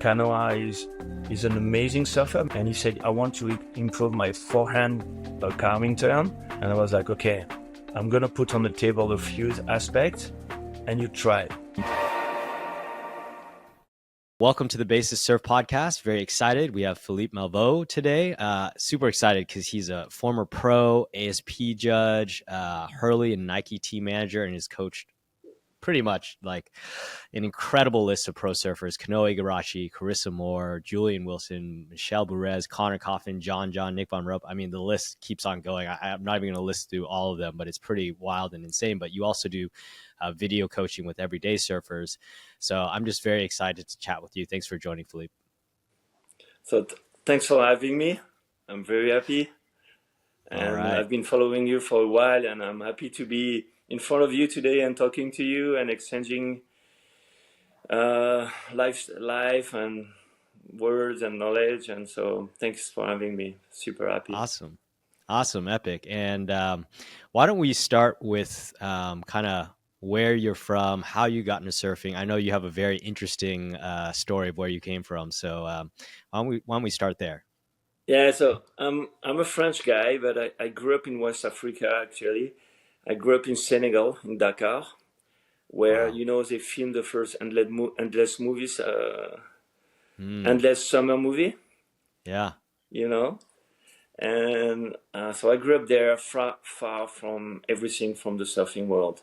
Kanoa is an amazing surfer, and he said, I want to improve my forehand carving turn. And I was like, okay, I'm going to put on the table a few aspects, and you try. Welcome to the Basis Surf Podcast. Very excited. We have Philippe Malvaux today. Super excited because he's a former pro, ASP judge, Hurley and Nike team manager, and has coached pretty much like an incredible list of pro surfers: Kanoa Igarashi, Carissa Moore, Julian WIlson, Michelle Bourez, Connor Coffin, John, Nick Von Rope. I mean, the list keeps on going. I'm not even going to list through all of them, but it's pretty wild and insane. But you also do video coaching with everyday surfers. So I'm just very excited to chat with you. Thanks for joining, Philippe. So thanks for having me. I'm very happy. And right. I've been following you for a while, and I'm happy to be in front of you today and talking to you and exchanging life and words and knowledge. And so thanks for having me. Super happy. Awesome. Epic. And why don't we start with kind of where you're from, how you got into surfing. I know you have a very interesting story of where you came from. So why don't we start there? Yeah, so I'm a French guy, but I grew up in West Africa, actually. I grew up in Senegal, in Dakar, where, Wow. you know, they filmed the first Endless movies, Endless Summer movie. Yeah. You know? And so I grew up there far from everything from the surfing world,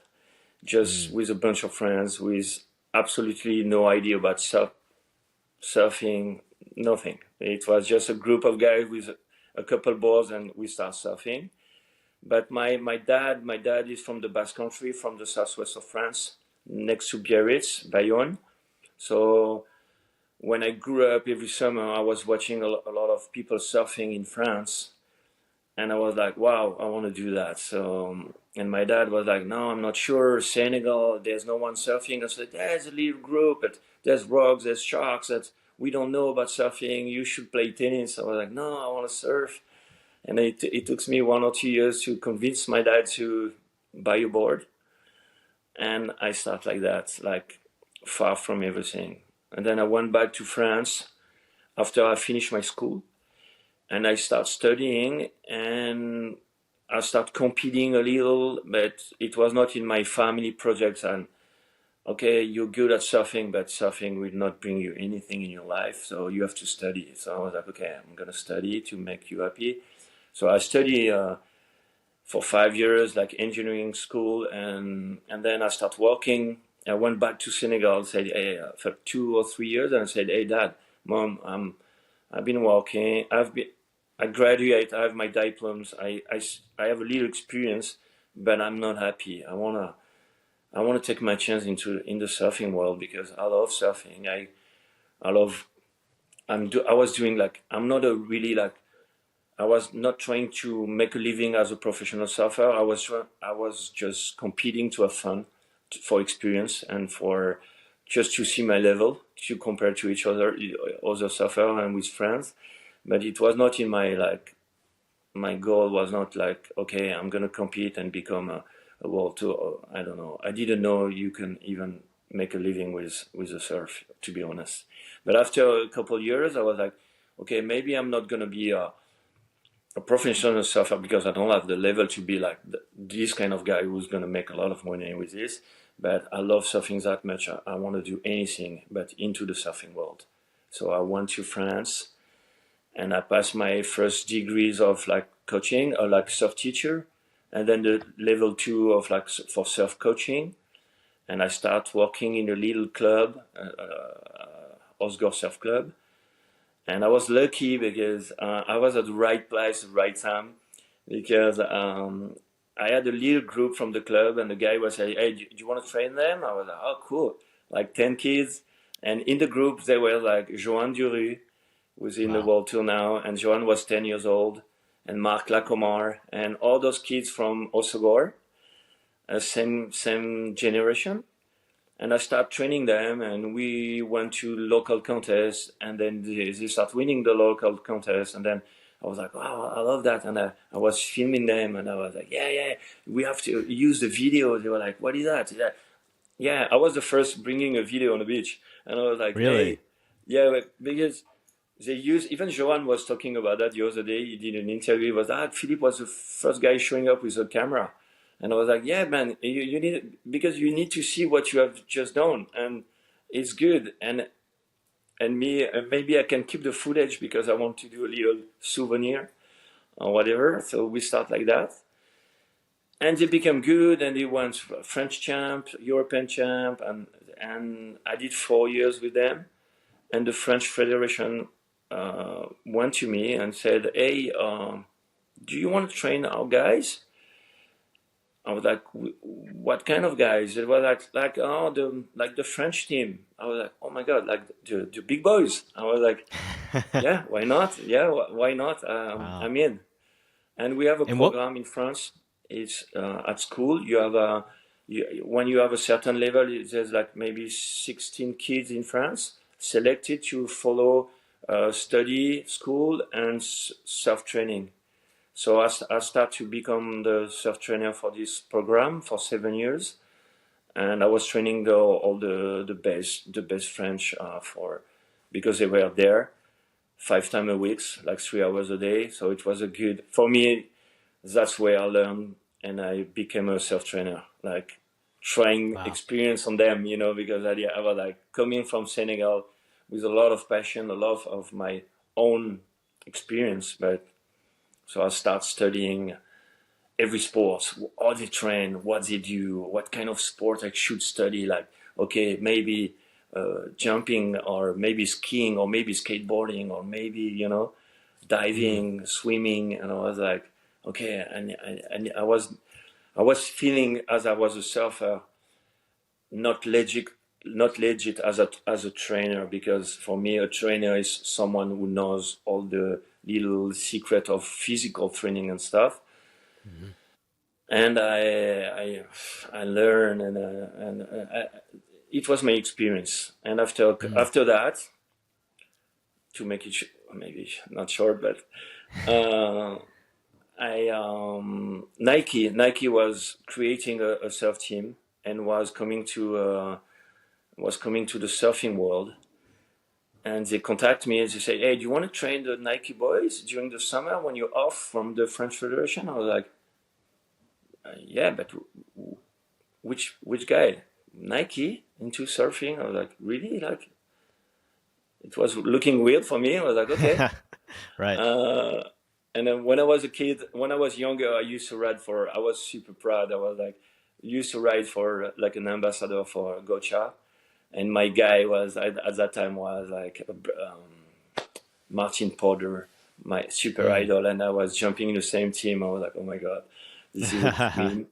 just with a bunch of friends with absolutely no idea about surfing, nothing. It was just a group of guys with a couple boards, and we start surfing. But my dad is from the Basque Country, from the southwest of France, next to Biarritz, Bayonne. So when I grew up, every summer I was watching a lot of people surfing in France, and I was like, wow, I want to do that. So, and my dad was like, no, I'm not sure. Senegal, there's no one surfing. I said, there's a little group, but there's rocks, there's sharks, that we don't know about surfing. You should play tennis. I was like, no, I want to surf. And it took me 1 or 2 years to convince my dad to buy a board. And I started like that, like far from everything. And then I went back to France after I finished my school. And I start studying, and I start competing a little, but it was not in my family projects. And okay, you're good at surfing, but surfing will not bring you anything in your life, so you have to study. So I was like, okay, I'm gonna study to make you happy. So I study for 5 years, like engineering school, and then I start working. I went back to Senegal, said, hey, for 2 or 3 years, and I said, hey, Dad, Mom, I've been working. I graduate. I have my diplomas. I have a little experience, but I'm not happy. I wanna take my chance in the surfing world, because I love surfing. I was doing like, I'm not a really like, I was not trying to make a living as a professional surfer. I was just competing to have fun, for experience, and for just to see my level, to compare to each other surfer and with friends. But it was not in my goal was not like, okay, I'm going to compete and become a world tour. I don't know. I didn't know you can even make a living with the surf, to be honest. But after a couple of years, I was like, okay, maybe I'm not going to be a professional surfer, because I don't have the level to be like this kind of guy who's going to make a lot of money with this. But I love surfing that much. I want to do anything but into the surfing world. So I went to France, and I passed my first degrees of like coaching, or like surf teacher, and then the level 2 of like for surf coaching. And I start working in a little club, Osgore Surf Club. And I was lucky because I was at the right place at the right time, because I had a little group from the club, and the guy was saying, hey, do you want to train them? I was like, oh, cool. Like 10 kids. And in the group, they were like Johan Duru, who's in the world tour now, and Johan was 10 years old, and Marc Lacomar, and all those kids from Osogor, same generation. And I started training them, and we went to local contests, and then they start winning the local contest. And then I was like, wow, I love that. And I was filming them, and I was like, yeah, we have to use the video. They were like, what is that? Yeah, I was the first bringing a video on the beach. And I was like, really? Hey, Yeah, because they use, even Johan was talking about that the other day. He did an interview. He was Philippe was the first guy showing up with a camera, and I was like, yeah, man, you need, because you need to see what you have just done, and it's good. And me, maybe I can keep the footage because I want to do a little souvenir or whatever. So we start like that, and they become good, and they won French champ, European champ, and I did 4 years with them. And the French Federation went to me and said, "Hey, do you want to train our guys?" I was like, "What kind of guys?" It was the French team. I was like, "Oh my god, like the big boys." I was like, "Yeah, why not? Yeah, why not? Wow. I'm in." And we have a And program in France. It's at school. You have when you have a certain level, there's like maybe 16 kids in France selected to follow study, school, and surf training. So I start to become the surf trainer for this program for 7 years, and I was training all the best French for, because they were there 5 times a week, like 3 hours a day. So it was a good, for me. That's where I learned, and I became a surf trainer, like trying wow. experience on them, because I was like coming from Senegal with a lot of passion, a lot of my own experience. But so I start studying every sport, how they train, what they do, what kind of sport I should study. Like, okay, maybe jumping, or maybe skiing, or maybe skateboarding, or maybe, diving, swimming. And I was like, okay. And I was feeling, as I was a surfer, not legit as a trainer, because for me a trainer is someone who knows all the little secret of physical training and stuff. Mm-hmm. And I learned, and it was my experience. And after that, to make it maybe not short, but Nike was creating a surf team, and was coming to the surfing world. And they contact me and they say, "Hey, do you want to train the Nike boys during the summer when you're off from the French Federation?" I was like, "Yeah, but which guy? Nike into surfing?" I was like, "Really?" Like, it was looking weird for me. I was like, "Okay." Right. And then when I was a kid, when I was younger, I used to ride for. I was super proud. I was like, used to ride for like an ambassador for Gocha, and my guy was at that time was like Martin Porter, my super idol, and I was jumping in the same team. I was like, "Oh my god, this is a dream."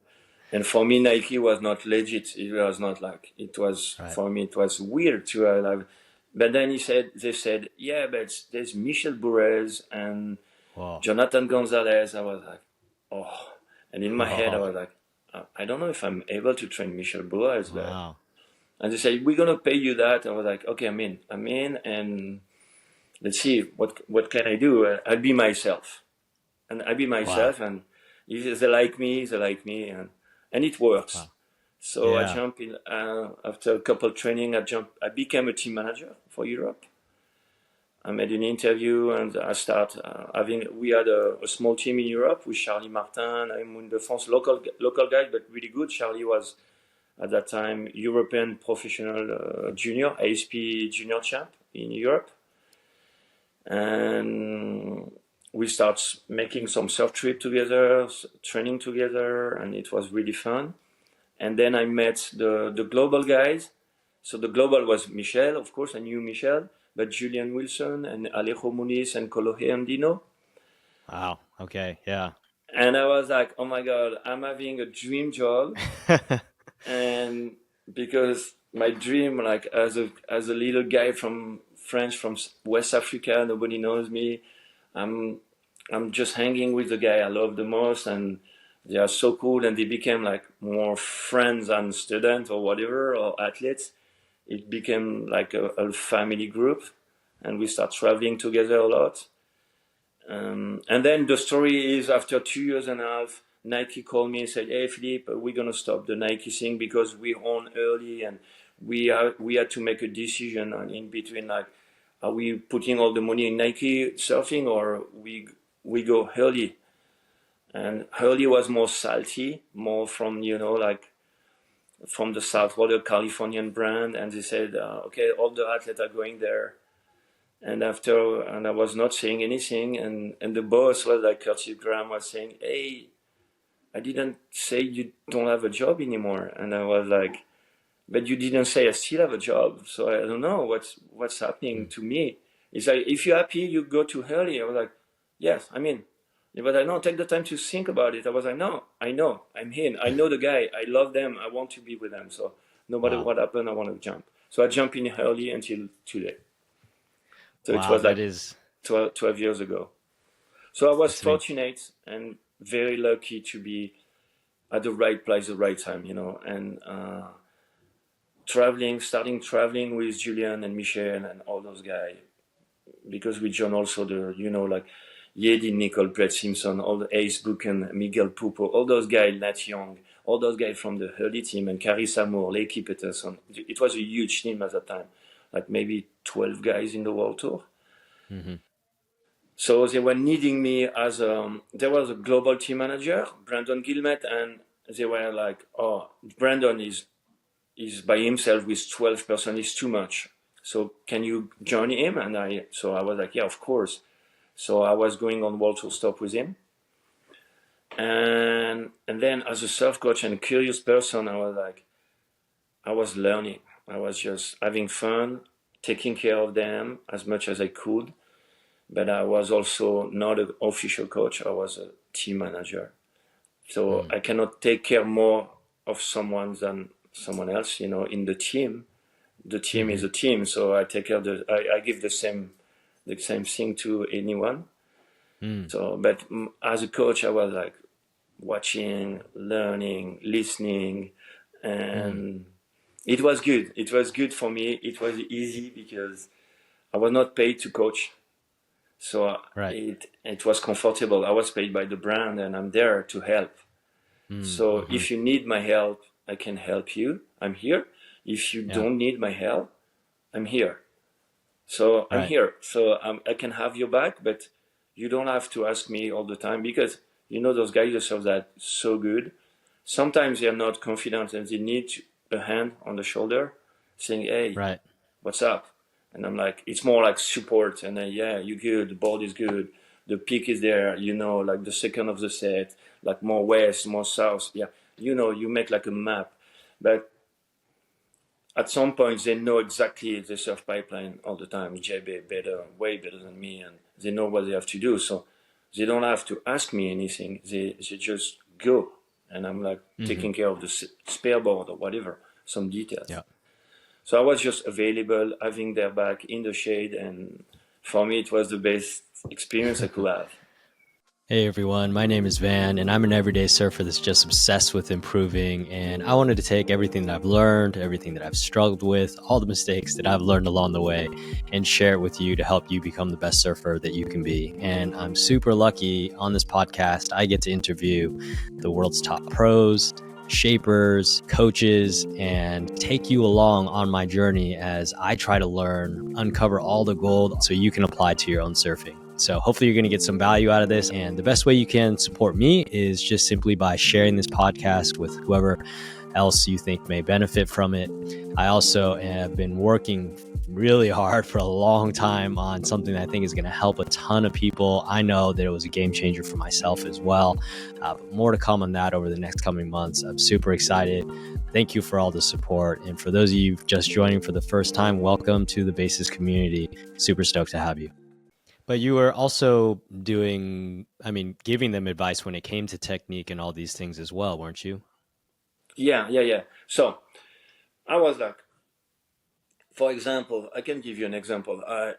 And for me, Nike was not legit. It was not like, it was Right. for me. It was weird to have. But then they said, "Yeah, but there's Michel Bourrez and Whoa. Jonathan Gonzalez." I was like, "Oh," and in my head I Whoa. was like, "I don't know if I'm able to train Michel Bourrez," but. Wow. And they said, "We're gonna pay you that." I was like, "Okay, I'm in, and let's see what can I do. I'll be myself, and I'll be Wow. myself, and if they like me, they like me, and it works." Wow. So I Yeah. jump in after a couple of training. I became a team manager for Europe. I made an interview, and I start having. We had a small team in Europe with Charlie Martin, Raymond de France, local guy, but really good. Charlie was at that time European professional junior, ASP junior champ in Europe. And we start making some surf trip together, training together, and it was really fun. And then I met the global guys. So the global was Michel, of course, I knew Michel, but Julian WIlson and Alejo Muniz and Kolohe Andino. Wow. Okay. Yeah. And I was like, "Oh my god, I'm having a dream job." And because my dream, like as a little guy from French from West Africa, nobody knows me. I'm I'm just hanging with the guy I love the most, and they are so cool, and they became like more friends than students or whatever or athletes. It became like a family group, and we start traveling together a lot. And then the story is, after 2 years and a half, Nike called me and said, "Hey, Philippe, we're gonna stop the Nike thing because we own Hurley, and we had to make a decision in between, like, are we putting all the money in Nike surfing, or we go Hurley? And Hurley was more salty, more from, like from the Southwater Californian brand. And they said, okay, all the athletes are going there. And I was not saying anything. And the boss was like, Curtis Graham was saying, hey, I didn't say you don't have a job anymore. And I was like, but you didn't say I still have a job. So I don't know what's happening to me. It's like, if you're happy, you go to Hurley. I was like, yes, I'm in. But I don't take the time to think about it. I was like, no, I know, I'm in. I know the guy. I love them. I want to be with them. So no matter what happened, I want to jump. So I jump in Hurley until today. So it was like 12 years ago. So I was fortunate and very lucky to be at the right place, the right time, and starting traveling with Julian and Michel and all those guys, because we joined also the, like Yedi Nicol, Brett Simpson, all the Ace Buchan, Miguel Pupo, all those guys, Nat Young, all those guys from the Hurley team, and Carissa Moore, Leaky Peterson. It was a huge team at that time, like maybe 12 guys in the World Tour. Mm-hmm. So they were needing me as there was a global team manager, Brandon Gilmet, and they were like, oh, Brandon is by himself with 12 person is too much. So can you join him? And I was like, yeah, of course. So I was going on World Tour stop with him. And then as a surf coach and a curious person, I was learning. I was just having fun, taking care of them as much as I could. But I was also not an official coach. I was a team manager. So I cannot take care more of someone than someone else, in the team. The team is a team. So I take care I give the same thing to anyone. So, but as a coach, I was like watching, learning, listening, and it was good. It was good for me. It was easy because I was not paid to coach. So it was comfortable. I was paid by the brand and I'm there to help. So if you need my help, I can help you. I'm here. If you don't need my help, I'm here. So I'm here. So I can have your back, but you don't have to ask me all the time, because those guys themselves that so good. Sometimes they're not confident and they need a hand on the shoulder saying, hey, what's up? And I'm like, it's more like support. And then, yeah, you're good. The board is good. The peak is there, like the second of the set, like more west, more south. Yeah, you make like a map. But at some point, they know exactly the surf pipeline all the time. JB way better than me, and they know what they have to do. So they don't have to ask me anything. They just go. And I'm like taking care of the spare board or whatever, some details. Yeah. So I was just available, having their back in the shade. And for me, it was the best experience I could have. Hey everyone, my name is Van, and I'm an everyday surfer that's just obsessed with improving. And I wanted to take everything that I've learned, everything that I've struggled with, all the mistakes that I've learned along the way, and share it with you to help you become the best surfer that you can be. And I'm super lucky on this podcast. I get to interview the world's top pros, shapers, coaches, and take you along on my journey as I try to learn, uncover all the gold so you can apply to your own surfing. So hopefully you're going to get some value out of this. And the best way you can support me is just simply by sharing this podcast with whoever else you think may benefit from it. I also have been working really hard for a long time on something that I think is going to help a ton of people. I know that it was a game changer for myself as well. But more to come on that over the next coming months. I'm super excited. Thank you for all the support. And for those of you just joining for the first time, welcome to the Basis community. Super stoked to have you. But you were also giving them advice when it came to technique and all these things as well, weren't you? Yeah. So I was like, for example, I can give you an example. I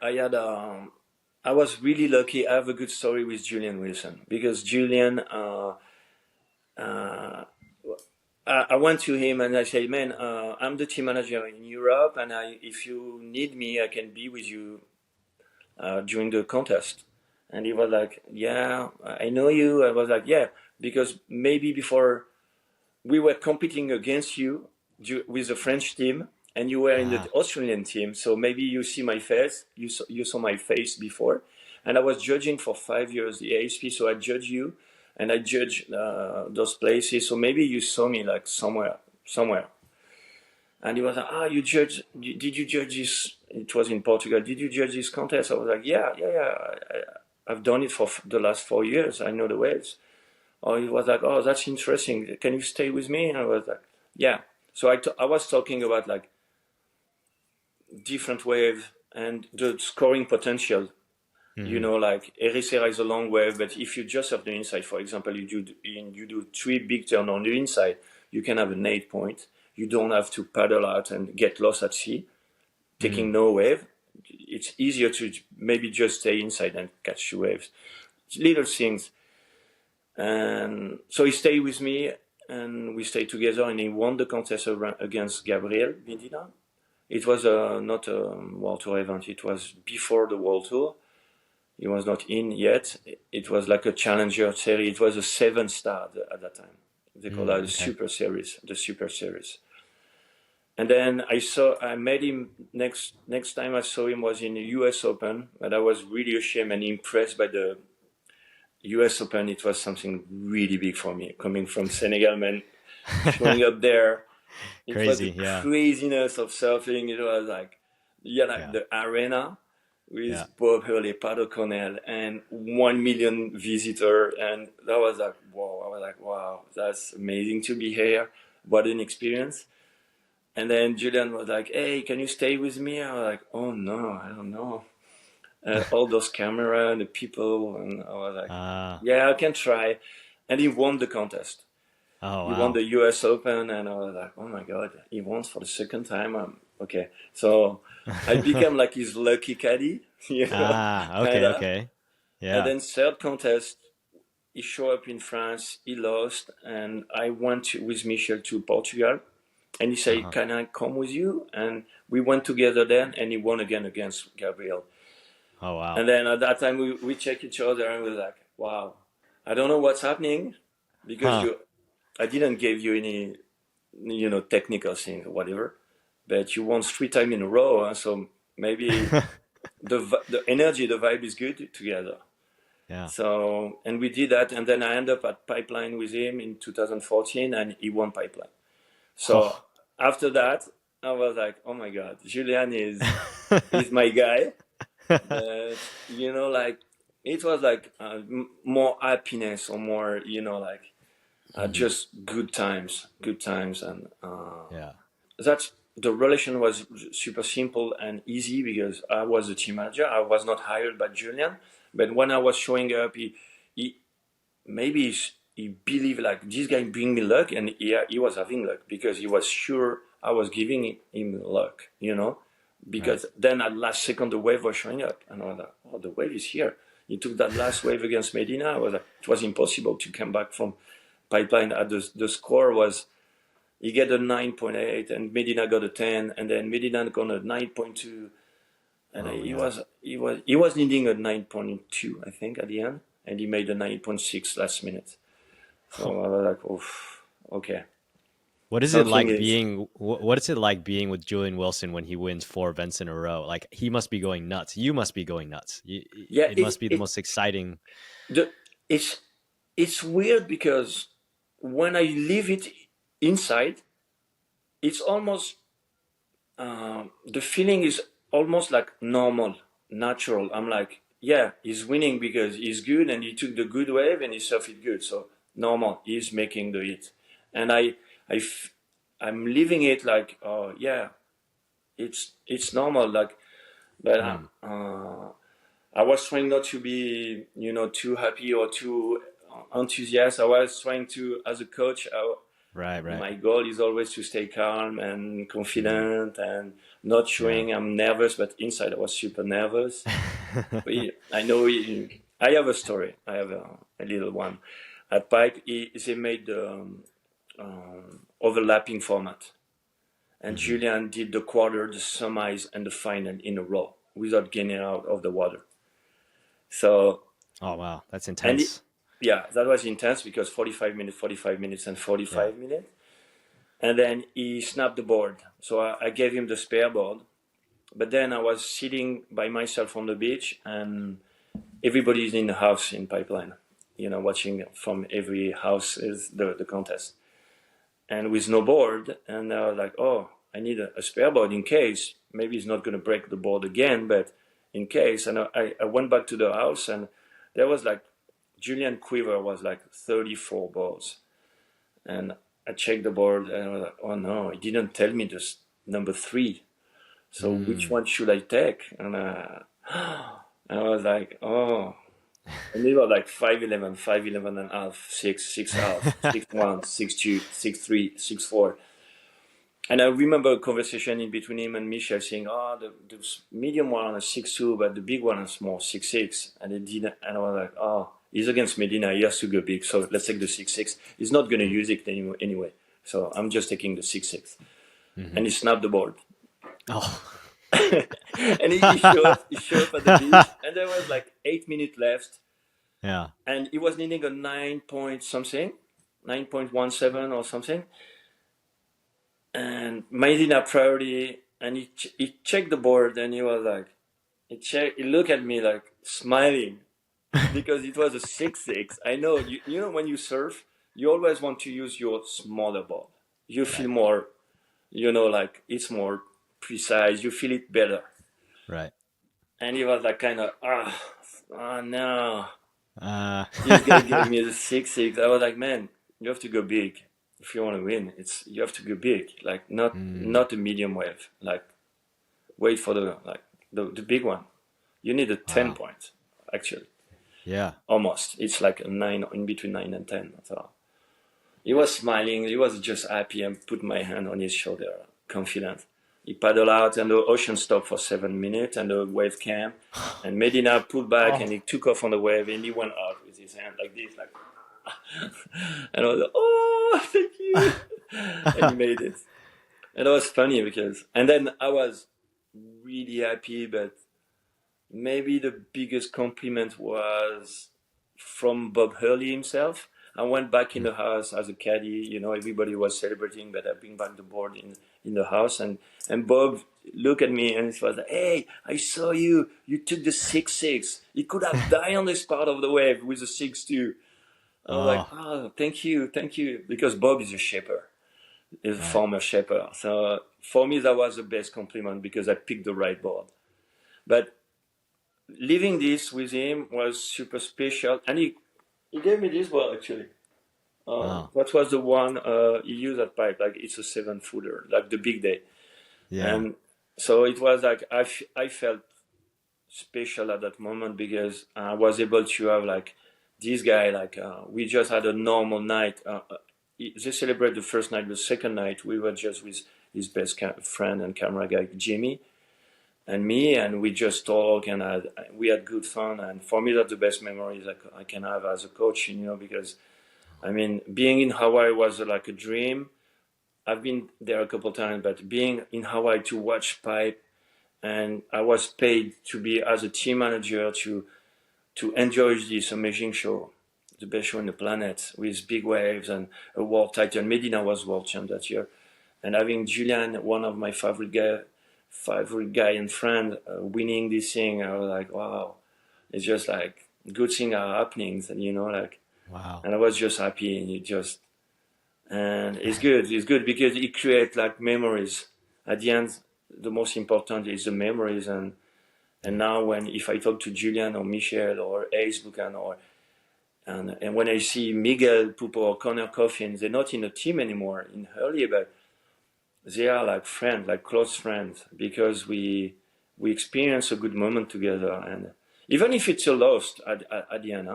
was really lucky. I have a good story with Julian WIlson, because Julian, I went to him and I said, man, I'm the team manager in Europe, and if you need me, I can be with you during the contest. And he was like, yeah, I know you. I was like, yeah, because maybe before we were competing against you with the French team, and you were in the Ah, Australian team, so maybe you see my face. You saw my face before, and I was judging for 5 years the ASP, so I judge you, and I judge those places. So maybe you saw me like somewhere. And he was like, you judge? Did you judge this? It was in Portugal. Did you judge this contest? I was like, yeah. I've done it for the last 4 years. I know the waves. Or he was like, oh, that's interesting. Can you stay with me? And I was like, yeah. So I was talking about like different wave and the scoring potential. You know, like Ericeira is a long wave, but if you just have the inside, for example, you do 3 big turn on the inside, you can have an 8 point. You don't have to paddle out and get lost at sea, taking no wave. It's easier to maybe just stay inside and catch the waves. Little things. And so he stayed with me, and we stayed together, and he won the contest against Gabriel Medina. It was not a World Tour event. It was before the World Tour. He was not in yet. It was like a challenger series. It was a 7-star at that time. They call that the Super Series, And then I met him next time I saw him was in the US Open, and I was really ashamed and impressed by the US Open. It was something really big for me, coming from Senegal, man, showing up there. It was the craziness of surfing. It was like, the arena with Bob Hurley, Pat O'Connell, and 1 million visitors. And that was like, whoa. I was like, wow, that's amazing to be here. What an experience. And then Julian was like, hey, can you stay with me? I was like, oh, no, I don't know. All those cameras and the people. And I was like, yeah, I can try. And he won the contest. Oh, he won the US Open, and I was like, oh my God, he won for the second time. Okay. So I became like his lucky caddy. Okay. Yeah. And then third contest, he showed up in France, he lost, and I went with Michel to Portugal. And he said, can I come with you? And we went together then, and he won again against Gabriel. Oh, wow. And then at that time, we checked each other, and we were like, wow, I don't know what's happening, because I didn't give you any, technical thing or whatever, but you won 3 times in a row, so maybe the energy, the vibe is good together. Yeah. So, and we did that, and then I ended up at Pipeline with him in 2014, and he won Pipeline. So after that, I was like, oh my God, Julian is my guy. But, like, it was like more happiness, or more, just good times. And that's, the relation was super simple and easy, because I was a team manager. I was not hired by Julian, but when I was showing up, he believed like, this guy bring me luck, and he was having luck because he was sure I was giving him luck, because then at last second the wave was showing up, and I was like, oh, the wave is here. He took that last wave against Medina. I was like, it was impossible to come back from Pipeline. The score was, he got a 9.8 and Medina got a 10, and then Medina got a 9.2, and he was needing a 9.2, I think, at the end, and he made a 9.6 last minute. So I was like, oh, okay. What's it like being with Julian WIlson when he wins 4 events in a row? Like, he must be going nuts. You must be going nuts. It must be the most exciting. It's weird, because when I leave it inside, it's almost, the feeling is almost like normal, natural. I'm like, yeah, he's winning because he's good, and he took the good wave and he surfed it good. So normal, he's making the hit. And I'm leaving it like, oh yeah, it's normal. Like, but I was trying not to be, too happy or too enthusiastic. I was trying to, as a coach, my goal is always to stay calm and confident, and not showing I'm nervous, but inside I was super nervous. I know I have a story. I have a little one. At Pipe, they made the overlapping format. And Julian did the quarter, the semis, and the final in a row without getting out of the water. So. Oh, wow. That's intense. That was intense, because 45 minutes, and 45 minutes. and then he snapped the board. So I gave him the spare board. But then I was sitting by myself on the beach, and everybody's in the house in Pipeline, watching from every house is the contest. And with no board, and I was like, oh, I need a spare board in case. Maybe he's not going to break the board again, but in case. And I went back to the house, and there was like, Julian quiver was like 34 balls. And I checked the board, and I was like, oh no, he didn't tell me this number 3. So which one should I take? And I was like, oh. And they were like 5'11", 5'11 and a half, 6 half, 6'1", 6'2", 6'3", 6'4". And I remember a conversation in between him and Michel saying, oh, the medium one is 6'2", but the big one is more 6'6". And it didn't, and I was like, oh, he's against Medina, he has to go big, so let's take the 6'6". He's not going to use it anyway. So I'm just taking the 6'6". And he snapped the board. Oh. And he showed up at the beach, and there was like 8 minutes left. Yeah. And he was needing a 9 point something, 9.17 or something. And Medina priority, and he checked the board, and he was like, he looked at me like smiling because it was a 6'6". I know, you know, when you surf, you always want to use your smaller ball. You feel more, like it's more precise, you feel it better. Right. And he was like kind of, no. This guy gave me the 6'6". I was like, man, you have to go big if you want to win. You have to go big, like not a medium wave. Like wait for the big one. You need a 10 point, actually. Yeah. Almost. It's like a 9, in between 9 and 10. So he was smiling. He was just happy, and put my hand on his shoulder, confident. He paddled out, and the ocean stopped for 7 minutes, and the wave came, and Medina pulled back, and he took off on the wave, and he went out with his hand like this, like, and I was like, oh, thank you, and he made it. And it was funny because, and then I was really happy, but maybe the biggest compliment was from Bob Hurley himself. I went back in the house as a caddy. Everybody was celebrating, but I bring back the board in the house, and Bob looked at me and he was like, "Hey, I saw you. You took the 6'6". He could have died on this part of the wave with a 6'2". I was like, "Oh, thank you," because Bob is a shaper, is a former shaper. So for me, that was the best compliment because I picked the right board. But living this with him was super special, and he gave me this board actually. That was the one he used at Pipe, like it's a 7-footer, like the big day. Yeah. And so it was like I felt special at that moment because I was able to have like this guy, like we just had a normal night. They celebrated the first night. The second night we were just with his best friend and camera guy Jimmy and me, and we just talked, and we had good fun. And for me, that's the best memories I can have as a coach, because I mean, being in Hawaii was like a dream. I've been there a couple of times, but being in Hawaii to watch Pipe, and I was paid to be as a team manager to enjoy this amazing show, the best show on the planet, with big waves and a world title. Medina was world champ that year, and having Julian, one of my favorite guy and friend, winning this thing, I was like, wow, it's just like good things are happening, and like. Wow. And I was just happy, and it's good because it creates like memories. At the end, the most important is the memories, and now if I talk to Julian or Michel or Ace Buchan and when I see Miguel Pupo or Connor Coffin, they're not in a team anymore in Hurley, but they are like friends, like close friends, because we experience a good moment together, and even if it's a loss at the end.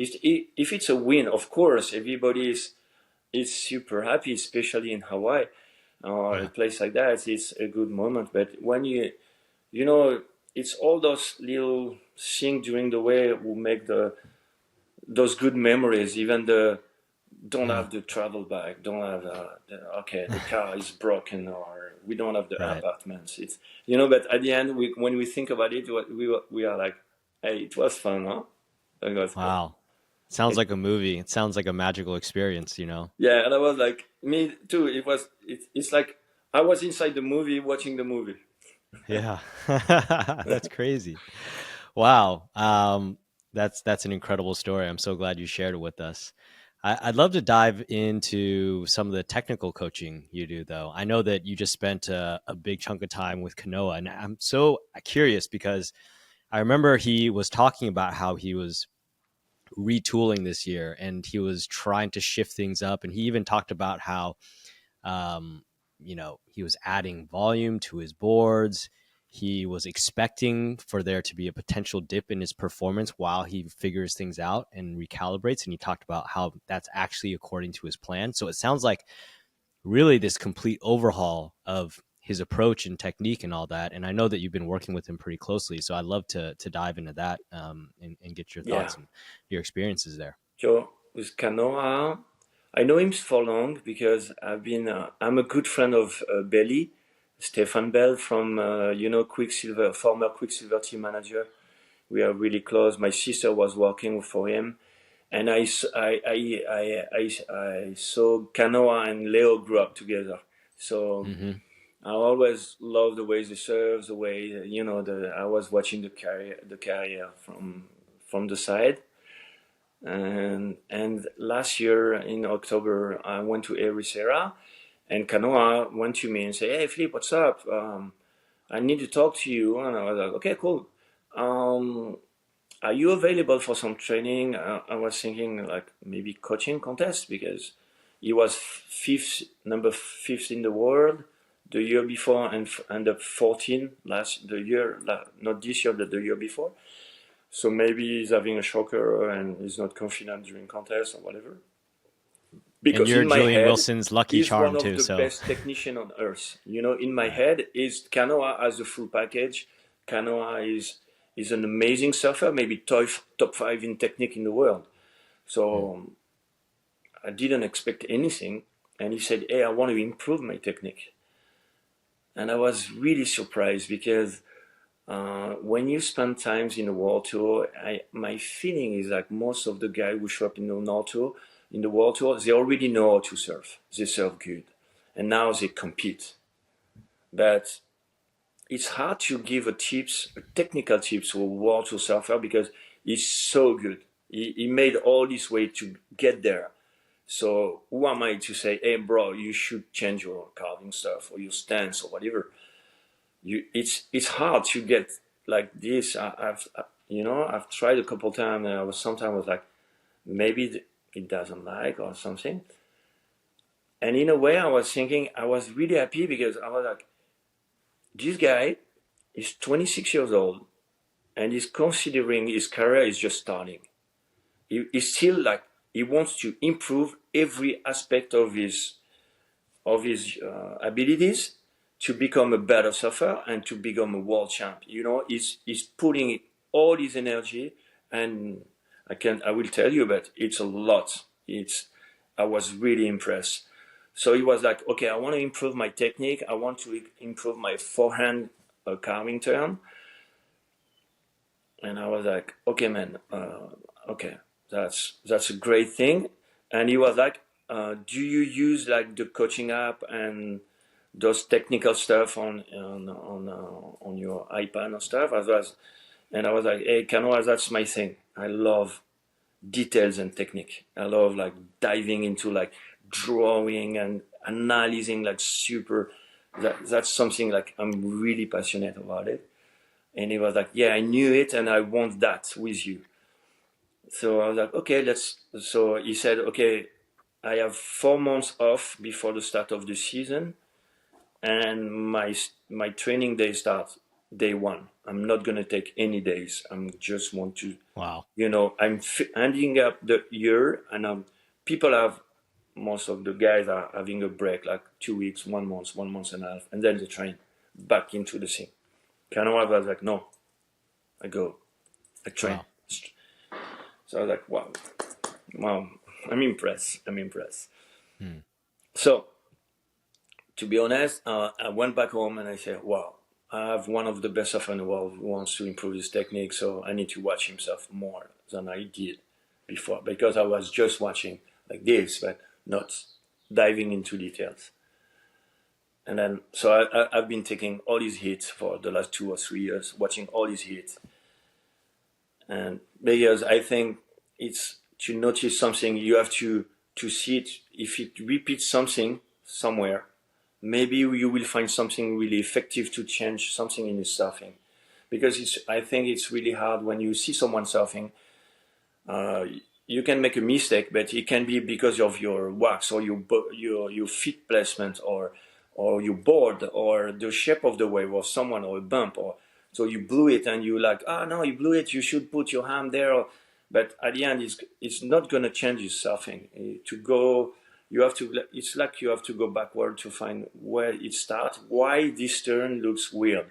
If it's a win, of course, everybody is super happy, especially in Hawaii or a place like that. It's a good moment. But when it's all those little things during the way who make those good memories. Even don't have the travel bag, don't have the car is broken, or we don't have the apartments. It's but at the end, when we think about it, we are like, hey, it was fun, huh? Wow. Sounds like a movie. It sounds like a magical experience, you know? Yeah, and I was like, me too. It's like I was inside the movie watching the movie. Yeah. That's crazy. Wow. That's an incredible story. I'm so glad you shared it with us. I'd love to dive into some of the technical coaching you do, though. I know that you just spent a big chunk of time with Kanoa, and I'm so curious because I remember he was talking about how he was retooling this year and he was trying to shift things up. And he even talked about how, um, he was adding volume to his boards. He was expecting for there to be a potential dip in his performance while he figures things out and recalibrates. And he talked about how that's actually according to his plan. So it sounds like really this complete overhaul of his approach and technique and all that. And I know that you've been working with him pretty closely, so I'd love to dive into that, and get your Yeah. thoughts and your experiences there. So with Kanoa, I know him for long because I'm a good friend of Belly, Stefan Bell from Quicksilver, former Quicksilver team manager. We are really close. My sister was working for him, and I saw Kanoa and Leo grew up together. So Mm-hmm. I always love the way they serve, the way I was watching the career from the side. And last year in October, I went to Ericeira, and Kanoa went to me and said, "Hey, Philippe, what's up? I need to talk to you." And I was like, "Okay, cool. Um, are you available for some training?" I was thinking like maybe coaching contest because he was number fifth in the world the year before, and the 14 not this year, but the year before. So maybe he's having a shocker and he's not confident during contest or whatever. And Because you're in my Julian head, WIlson's lucky he's one charm of too. the So best technician on earth. In my right. head, is Kanoa as a full package. Kanoa is an amazing surfer, maybe top five in technique in the world. Hmm. So I didn't expect anything, and he said, "Hey, I want to improve my technique," and I was really surprised because when you spend times in the world tour, my feeling is like most of the guys who show up in the world tour, they already know how to surf. They surf good, and now they compete. But it's hard to give a technical tips to a world tour surfer because he's so good. He made all this way to get there. So who am I to say, "Hey, bro, you should change your carving stuff or your stance or whatever"? It's hard to get like this. I've tried a couple times, and sometimes like maybe it doesn't like or something. And in a way, I was thinking I was really happy because I was like, this guy is 26 years old and he's considering his career is just starting. He's still like he wants to improve every aspect of his abilities to become a better surfer and to become a world champ. He's putting all his energy, and I will tell you, but it's a lot. I was really impressed. So he was like, "Okay, I want to improve my technique. I want to improve my forehand carving turn." And I was like, "Okay, man, okay, that's a great thing." And he was like, "Do you use like the coaching app and those technical stuff on your iPad and stuff?" And I was like, "Hey, Kanoa, that's my thing. I love details and technique. I love like diving into like drawing and analyzing like super. That's something like I'm really passionate about it." And he was like, "Yeah, I knew it, and I want that with you." So I was like, "Okay, let's." So he said, "Okay, I have 4 months off before the start of the season, and my training day starts day one. I'm not gonna take any days. I'm just want to, Wow. I'm ending up the year, and people have most of the guys are having a break, like 2 weeks, 1 month, 1 month and a half, and then they train back into the thing." Kanoa was like, "No, I go, I train." Wow. So I was like, "Wow, wow, I'm impressed. I'm impressed." Hmm. So to be honest, I went back home and I said, "Wow, I have one of the best surfers in the world who wants to improve his technique, so I need to watch himself more than I did before, because I was just watching like this, but not diving into details. And then, so I've been taking all his hits for the last 2 or 3 years, watching all his hits. And because I think it's to notice something, you have to see it. If it repeats something somewhere, maybe you will find something really effective to change something in his surfing. Because I think it's really hard when you see someone surfing. You can make a mistake, but it can be because of your wax or your feet placement or your board or the shape of the wave or someone or a bump, or so you blew it and you like, no, you blew it, you should put your hand there. But at the end, it's not going to change your surfing. To go, you have to. It's like you have to go backward to find where it starts. Why this turn looks weird,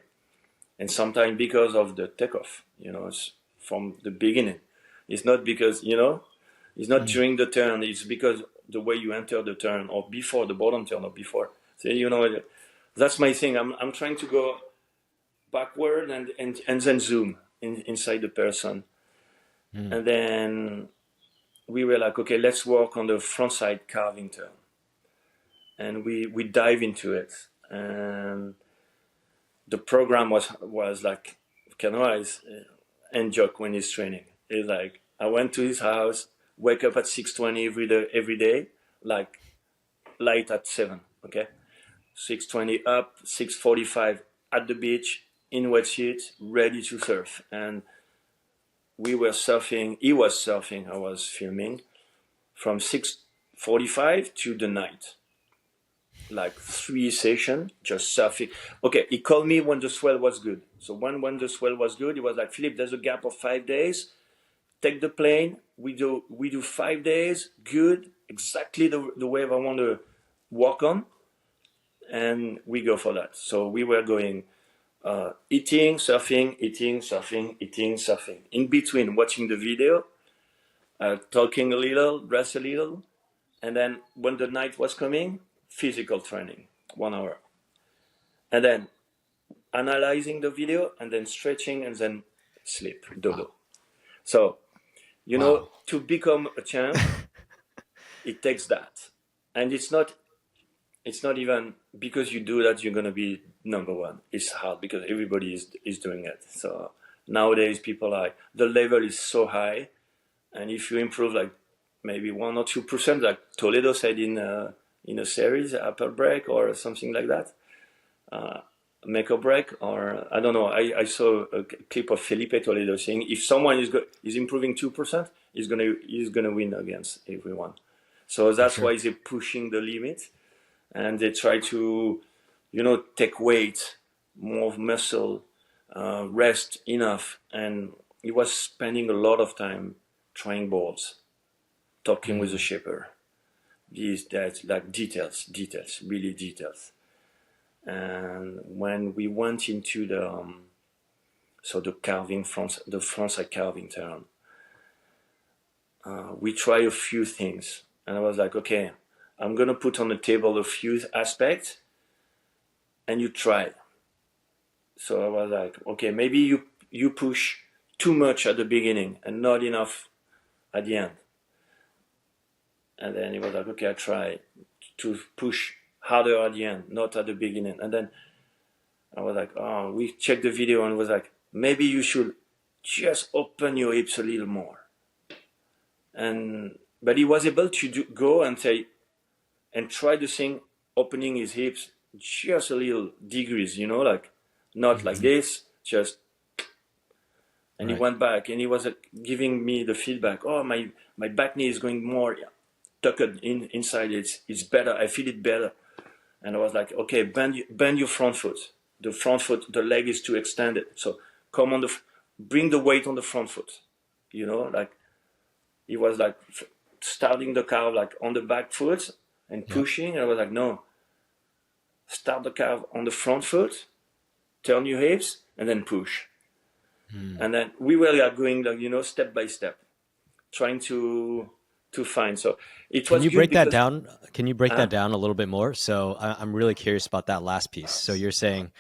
and sometimes because of the takeoff. It's from the beginning. It's not because it's not during the turn. It's because the way you enter the turn, or before the bottom turn, or before. So that's my thing. I'm trying to go backward and then zoom inside the person. And then we were like, okay, let's work on the frontside carving turn. And we dive into it. And the program was like, Kanoa is and joke when he's training. It's like, I went to his house, wake up at 6:20 every day, like light at 7, okay? 6:20 up, 6:45 at the beach, in wetsuit, ready to surf. And we were surfing, he was surfing, I was filming, from 6:45 to the night. Like 3 sessions, just surfing. Okay, he called me when the swell was good. So when the swell was good, he was like, Philippe, there's a gap of 5 days. Take the plane. We do 5 days, good, exactly the wave I want to walk on. And we go for that. So we were going eating, surfing, eating, surfing, eating, surfing. In between, watching the video, talking a little, dress a little. And then when the night was coming, physical training, 1 hour. And then analyzing the video, and then stretching, and then sleep, dodo. So, to become a champ, it takes that. And it's not even because you do that, you're going to be number one. It's hard because everybody is doing it. So nowadays, the level is so high. And if you improve like maybe 1 or 2%, like Toledo said in a series, upper break or something like that, make or break, or I don't know. I saw a clip of Felipe Toledo saying if someone is improving 2%, he's gonna win against everyone. So that's why they're pushing the limit, and they try to, take weight, more muscle, rest enough. And he was spending a lot of time trying boards, talking with the shipper. That's like details, really details. And when we went into the carving the frontside carving turn, we tried a few things, and I was like, okay, I'm gonna put on the table a few aspects, and you try. So I was like, okay, maybe you push too much at the beginning and not enough at the end. And then he was like, okay, I try to push harder at the end, not at the beginning. And then I was like, we checked the video and was like, maybe you should just open your hips a little more. But he was able to go and say, and try the thing, opening his hips just a little degrees, like not like this, just. And he went back and he was giving me the feedback. Oh, my back knee is going more tucked inside. It's better. I feel it better. And I was like, okay, bend your front foot. The front foot, the leg is too extended. So come on bring the weight on the front foot. Like he was like starting the carve like on the back foot and pushing. And I was like, no, start the carve on the front foot, turn your hips, and then push. And then we were like going like, step by step, trying to find. So it was. Can you break that down? Can you break that down a little bit more? So I'm really curious about that last piece. So you're saying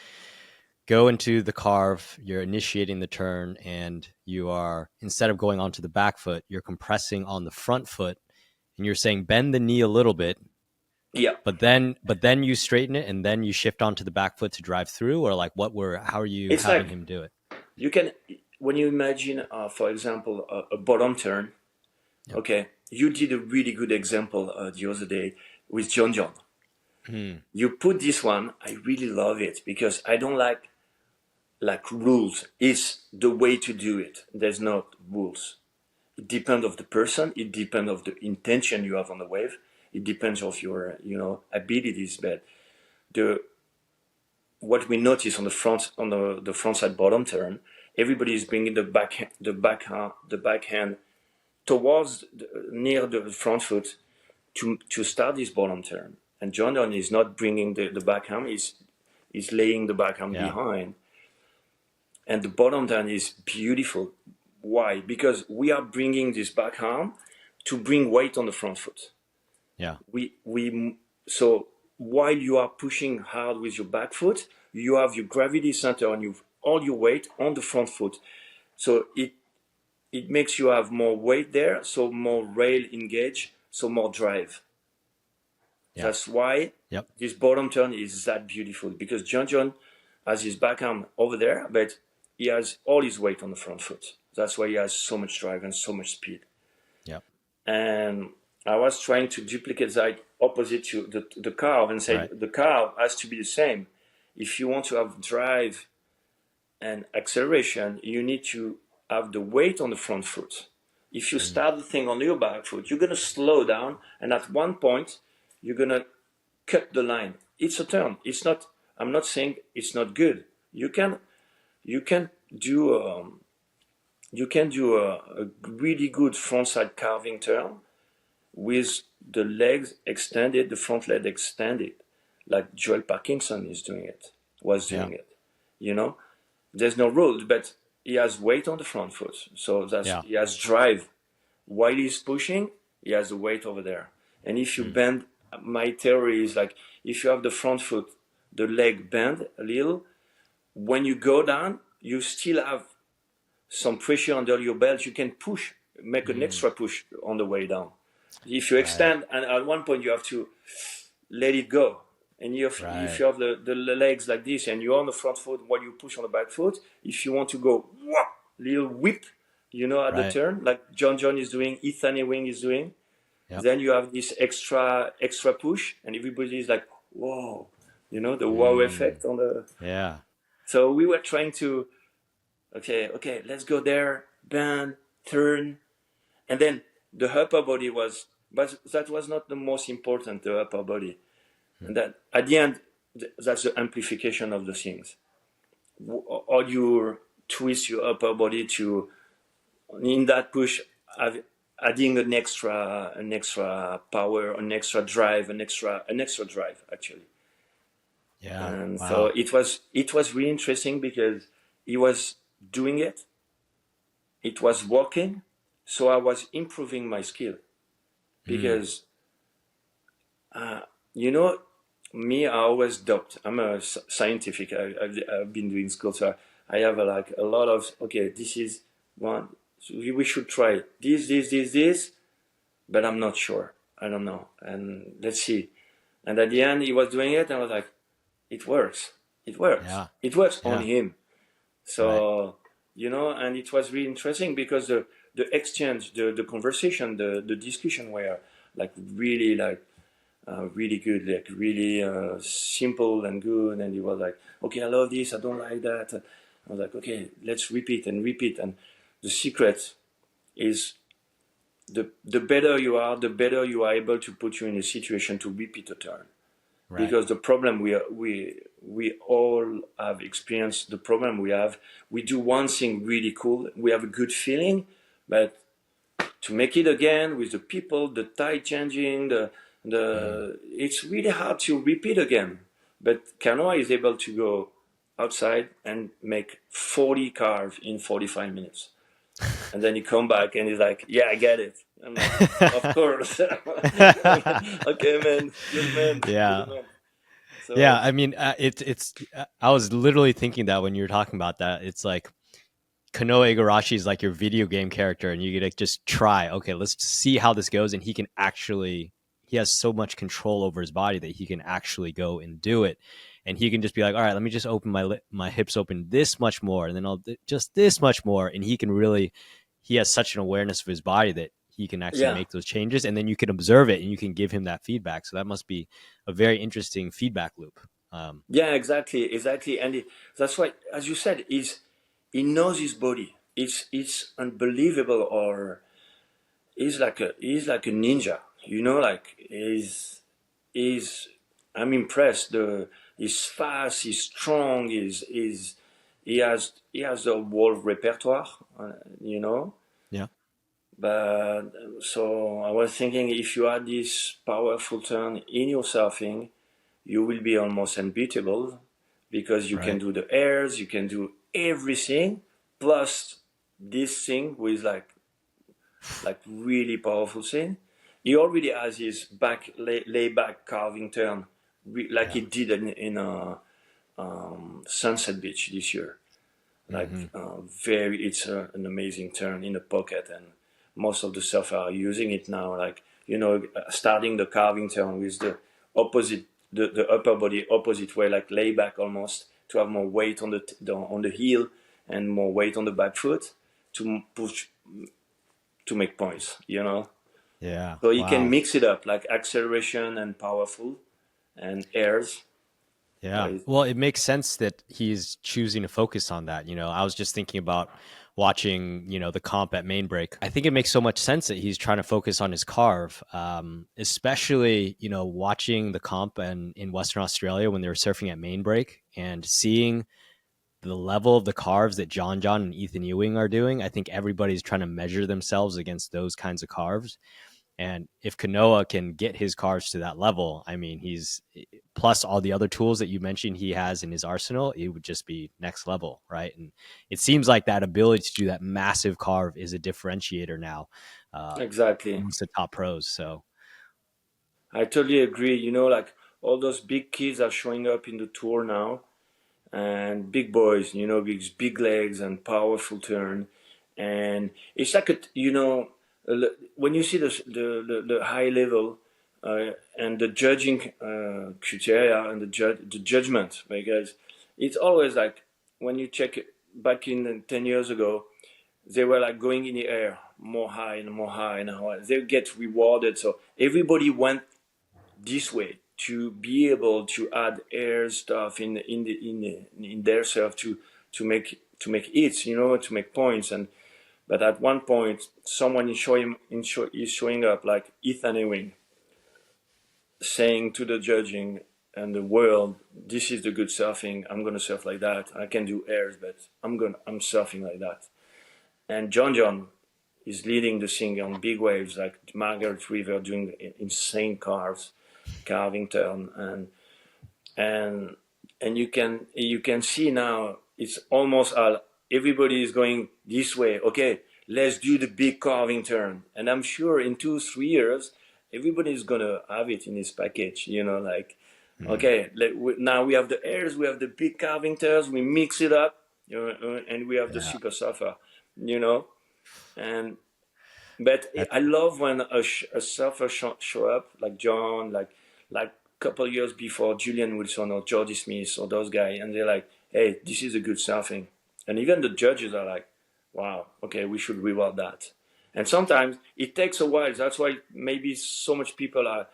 go into the carve, you're initiating the turn, and you are, instead of going onto the back foot, you're compressing on the front foot, and you're saying bend the knee a little bit, Yeah, but then you straighten it, and then you shift onto the back foot to drive through, or like how are you it's having like him do it? you can, when you imagine, for example, a bottom turn. Yep. Okay, you did a really good example the other day with John. You put this one. I really love it because I don't like rules. It's the way to do it. There's not rules. It depends of the person. It depends of the intention you have on the wave. It depends of your abilities. But the what we notice on the front side bottom turn, everybody is bringing the backhand towards near the front foot to start this bottom turn. And John is not bringing the backhand. He's laying the backhand behind. And the bottom turn is beautiful. Why? Because we are bringing this backhand to bring weight on the front foot. Yeah. So while you are pushing hard with your back foot, you have your gravity center and all your weight on the front foot. So it makes you have more weight there, so more rail engage, so more drive. Yeah. That's why this bottom turn is that beautiful, because John has his backhand over there, but he has all his weight on the front foot. That's why he has so much drive and so much speed. Yeah. And I was trying to duplicate that opposite to the carve and say the carve has to be the same. If you want to have drive and acceleration, you need to have the weight on the front foot. If you start the thing on your back foot, you're going to slow down, and at one point, you're going to cut the line. It's a turn. It's not. I'm not saying it's not good. You can do a really good frontside carving turn with the legs extended, the front leg extended, like Joel Parkinson was doing it. You know, there's no rules, but he has weight on the front foot, so he has drive. While he's pushing, he has the weight over there. And if you bend, my theory is like, if you have the front foot, the leg bend a little, when you go down, you still have some pressure under your belt. You can make an extra push on the way down. If you extend, and at one point you have to let it go. And if you have the legs like this and you're on the front foot while you push on the back foot, if you want to go little whip, at the turn, like John is doing, Ethan Ewing is doing, then you have this extra push, and everybody is like, whoa, the wow effect on the... Yeah. So we were trying to, okay, let's go there, bend, turn, and then the upper body but that was not the most important, the upper body. And that at the end, that's the amplification of the things. Or you twist your upper body to, in that push, adding an extra power, an extra drive, an extra drive actually. Yeah. And so it was really interesting because he was doing it. It was working, so I was improving my skill because, me, I always doubt. I'm a scientific. I've been doing school, so I have a lot of, this is one. So we should try this, but I'm not sure. I don't know. And let's see. And at the end, he was doing it, and I was like, it works. It works. Yeah. It works on him. So, and it was really interesting because the exchange, the conversation, the discussion were really good, really simple and good. And he was like, okay, I love this, I don't like that. I was like, okay, let's repeat. And the secret is the better you are, the better you are able to put you in a situation to repeat a turn. Right. Because the problem we all have experienced, the problem we do one thing really cool, we have a good feeling, but to make it again with the people, the tide changing, it's really hard to repeat again. But Kanoa is able to go outside and make 40 carves in 45 minutes. And then he come back and he's like, yeah, I get it. I'm like, of course. Okay, man. Good man. Yeah. Good man. Yeah, So I mean, it's. I was literally thinking that when you were talking about that, it's like Kanoa Igarashi is like your video game character, and you get to just try. Okay, let's see how this goes, and he can actually. He has so much control over his body that he can actually go and do it, and he can just be like, all right, let me just open my hips open this much more, and then I'll just this much more, and he can really. He has such an awareness of his body that he can actually yeah, make those changes, and then you can observe it, and you can give him that feedback. So that must be a very interesting feedback loop. yeah, exactly, and that's why, as you said, he knows his body. It's unbelievable, or he's like a ninja. Like he's I'm impressed. He's fast, he's strong, he has a whole repertoire, uh, you know. Yeah. But so I was thinking, if you add this powerful turn in your surfing, you will be almost unbeatable, because you can Right. do the airs, you can do everything, plus this thing with like really powerful thing. He already has his back lay back carving turn, like Yeah. he did in Sunset Beach this year. Mm-hmm. Like very, it's an amazing turn in the pocket, and most of the surfers are using it now. Like starting the carving turn with the opposite, the upper body opposite way, like lay back almost, to have more weight on the heel and more weight on the back foot to push, to make points. Yeah. So you can Wow. mix it up, like acceleration and powerful and airs. Yeah. Well, it makes sense that he's choosing to focus on that. I was just thinking about watching, the comp at main break. I think it makes so much sense that he's trying to focus on his carve, especially, watching the comp and in Western Australia when they were surfing at main break and seeing the level of the carves that John and Ethan Ewing are doing. I think everybody's trying to measure themselves against those kinds of carves. And if Kanoa can get his carves to that level, I mean, he's plus all the other tools that you mentioned he has in his arsenal, it would just be next level, right? And it seems like that ability to do that massive carve is a differentiator now Exactly. amongst the top pros. So, I totally agree. Like all those big kids are showing up in the tour now, and big boys, with big legs and powerful turn. And it's like when you see the high level, and the judging criteria, and the judgment, because it's always like, when you check it back in 10 years ago, they were like going in the air more high and more high and high. They get rewarded. So everybody went this way to be able to add air stuff in their surf to make hits, to make points. And but at one point, someone is showing up, like Ethan Ewing, saying to the judging and the world, "This is the good surfing. I'm gonna surf like that. I can do airs, but I'm surfing like that." And John is leading the thing on big waves, like Margaret River, doing insane carving turn, and and you can see now, it's almost all, everybody is going this way. Okay, let's do the big carving turn, and I'm sure in 2-3 years everybody is gonna have it in his package. Like, mm, okay, now we have the airs, we have the big carving turns, we mix it up, and we have the yeah, super surfer. you know and but that's, I love when a surfer show up, like John, like couple years before, Julian WIlson or Jordy Smith or those guys, and they're like, "Hey, this is a good surfing," and even the judges are like, "Wow, okay, we should reward that." And sometimes it takes a while. That's why maybe so much people are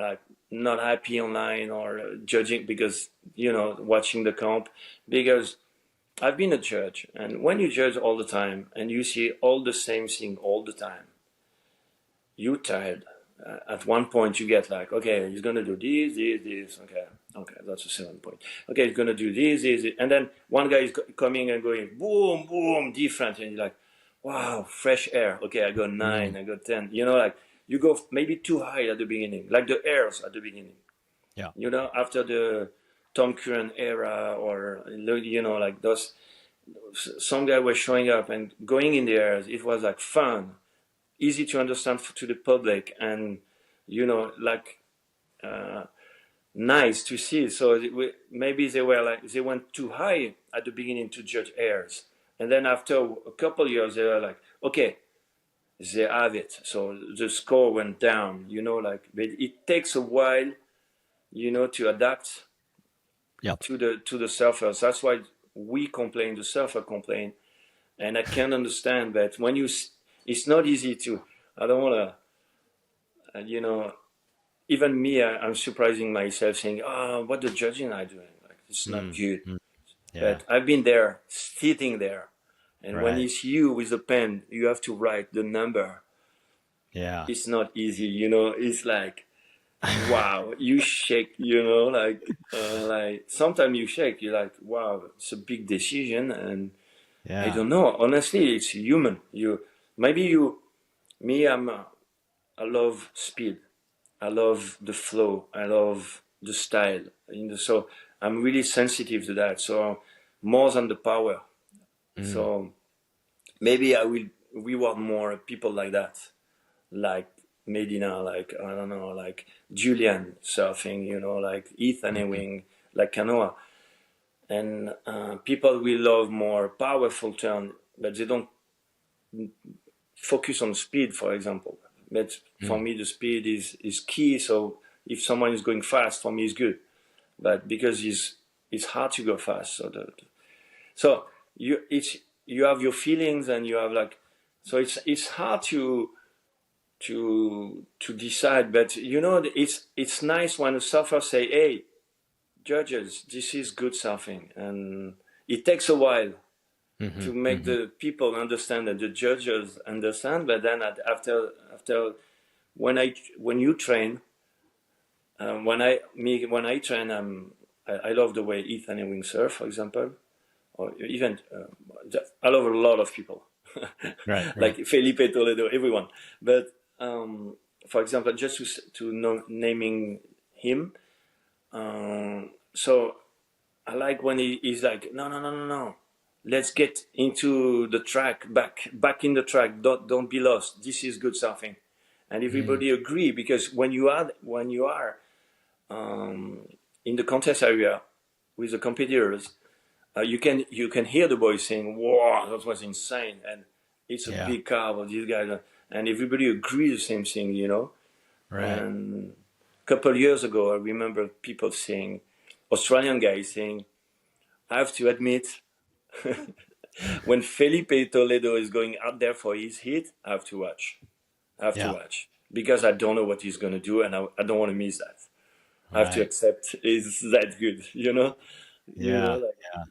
like not happy online, or judging, because watching the comp, because I've been a judge, and when you judge all the time and you see all the same thing all the time, you tired. At one point, you get like, okay, he's gonna do this. Okay, that's a 7 point. Okay, he's gonna do this, and then one guy is coming and going, boom, boom, different, and you're like, wow, fresh air. Okay, I got mm, 9, I got 10. Like you go maybe too high at the beginning, like the airs at the beginning. yeah, After the Tom Curran era, or like those, some guy was showing up and going in the airs. It was like fun, easy to understand to the public, and like uh, nice to see. So maybe they went too high at the beginning to judge airs, and then after a couple of years they were like, okay, they have it. So the score went down. But it takes a while, to adapt Yep. to the surfers. That's why we complain, the surfer complain, and I can understand that when it's not easy to. I don't want to, even me, I'm surprising myself saying, what the judging are doing, like it's not good. Yeah. But I've been there, sitting there, and when Right. it's you with a pen, you have to write the number. Yeah. It's not easy, It's like, wow, you shake, like sometimes you shake. You're like, wow, it's a big decision, and I Yeah. don't know. Honestly, it's human. I love speed. I love the flow. I love the style. So I'm really sensitive to that. So more than the power. So maybe I will reward more people like that, like Medina, like I don't know, like Julian surfing, like Ethan Ewing, like Kanoa, and people will love more powerful turn, but they don't focus on speed, for example. But for me, the speed is key. So if someone is going fast, for me, it's good. But because it's hard to go fast, so you have your feelings and you have like, so it's hard to decide. But it's nice when a surfer say, "Hey, judges, this is good surfing," and it takes a while to make the people understand and the judges understand. But then after when you train, when I train, I love the way Ethan Ewing surf, for example, or even I love a lot of people, Right. Right. like Felipe Toledo, everyone. But for example, just to naming him, so I like when he's like, no, no, no, no, no. Let's get into the track, back in the track. Don't be lost. This is good surfing, and everybody agree because when you are in the contest area with the competitors, you can hear the boys saying, "Wow, that was insane!" and it's a Yeah. big carve of these guys, and everybody agrees the same thing. Right. And a couple of years ago, I remember people saying, Australian guys saying, "I have to admit." When Felipe Toledo is going out there for his hit, I have to watch. I have to Yeah. watch because I don't know what he's going to do, and I don't want to miss that. I have to Right. accept he's that good, Yeah. like Yeah.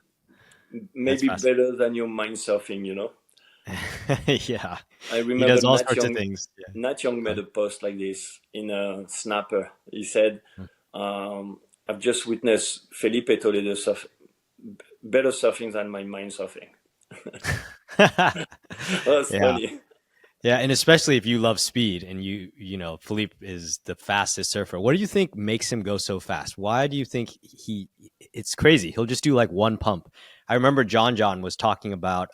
That's maybe fascinating. better than your mind surfing. Yeah. I He remember does all sorts of things. Yeah. Nat Young Go made a post like this in a Snapper. He said, "I've just witnessed Felipe Toledo surf better surfing than my mind surfing." ahead. That's Yeah. funny. Yeah, and especially if you love speed and Philippe is the fastest surfer. What do you think makes him go so fast? Why do you think it's crazy. He'll just do like one pump. I remember John was talking about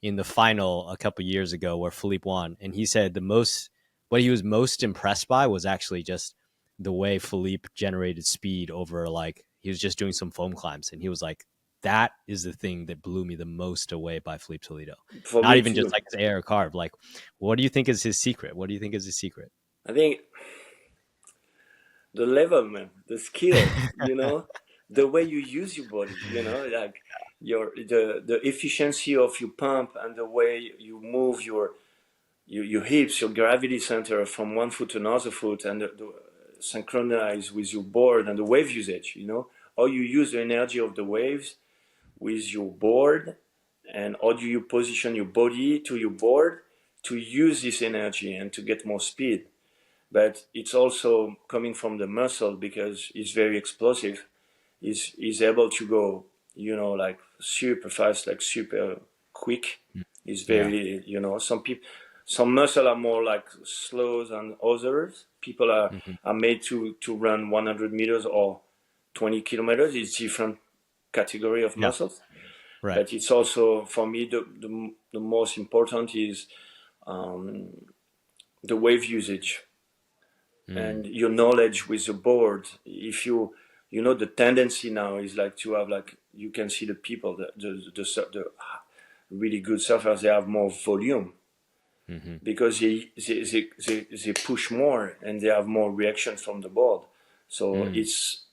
in the final a couple years ago where Philippe won, and he said what he was most impressed by was actually just the way Philippe generated speed over, like, he was just doing some foam climbs, and he was like, that is the thing that blew me the most away by Philippe Toledo. For Not me even just too. like his air carve. Like, what do you think is his secret? What do you think is his secret? I think the level, man, the skill, the way you use your body, like the efficiency of your pump and the way you move your hips, your gravity center from one foot to another foot, and the synchronize with your board and the wave usage. How you use the energy of the waves with your board, and how do you position your body to your board to use this energy and to get more speed. But it's also coming from the muscle because it's very explosive. Is able to go, like super fast, like super quick. It's Yeah. very, some muscle are more like slow than others. People Hmm. are made to run 100 meters or 20 kilometers. It's different category of Yeah. muscles. Right. But it's also, for me, the most important is um, the wave usage. and your knowledge with the board. If you know, the tendency now is like to have, like, you can see the people, the really good surfers, they have more volume because they push more and they have more reaction from the board. So it's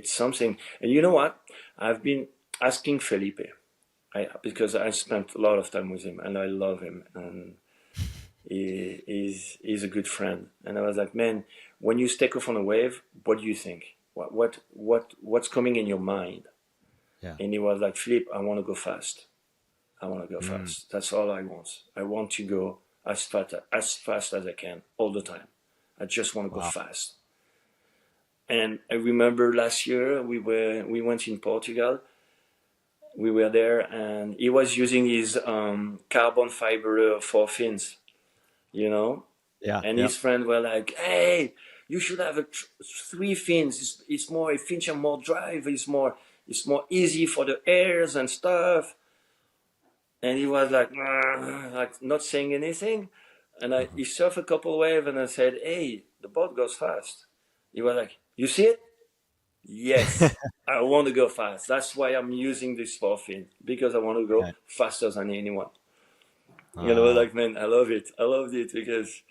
something. And you know what? I've been asking Felipe, because I spent a lot of time with him and I love him, and he's a good friend. And I was like, man, when you take off on a wave, what do you think? What's coming in your mind? Yeah. And he was like, Philippe, I want to go fast. I want to go fast. That's all I want. I want to go as fast as I can all the time. I just want to go fast. And I remember last year we went in Portugal. We were there, and he was using his carbon fiber for fins, you know. Yeah. And his friends were like, "Hey, you should have 3 fins. It's more efficient, more drive. It's more easy for the airs and stuff." And he was like not saying anything. And he surfed a couple waves, and I said, "Hey, the boat goes fast." He was like, "You see it?" Yes, I want to go fast. That's why I'm using this 4 fin, because I want to go faster than anyone. You know, like, man, I love it. I loved it because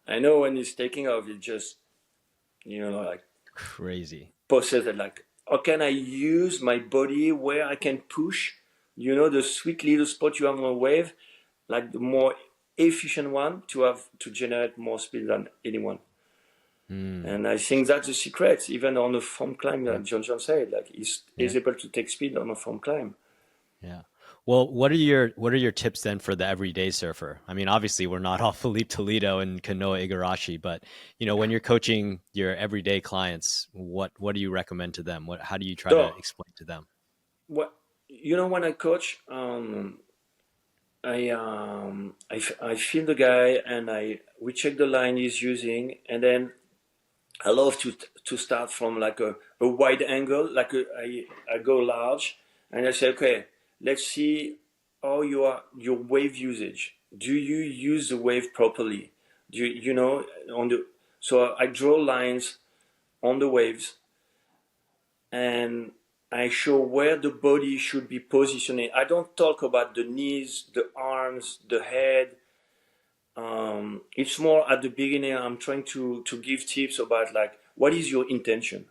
I know when he's taking off, it just, you know, like, crazy. possessed, like, how can I use my body where I can push, you know, the sweet little spot you have on a wave, like the more efficient one to generate more speed than anyone. And I think that's the secret, even on a foam climb, like John said, like, he's able to take speed on a foam climb. Yeah. Well, what are your tips then for the everyday surfer? I mean, obviously we're not all Felipe Toledo and Kanoa Igarashi, but you know, when you're coaching your everyday clients, what do you recommend to them? How do you try to explain to them? What, you know, when I coach, I feel the guy, and we check the line he's using, and then I love to start from like a wide angle, like I go large, and I say, okay, let's see how your wave usage. Do you use the wave properly? Do you know, so I draw lines on the waves, and I show where the body should be positioning. I don't talk about the knees, the arms, the head. It's more at the beginning. I'm trying to give tips about, like, what is your intention?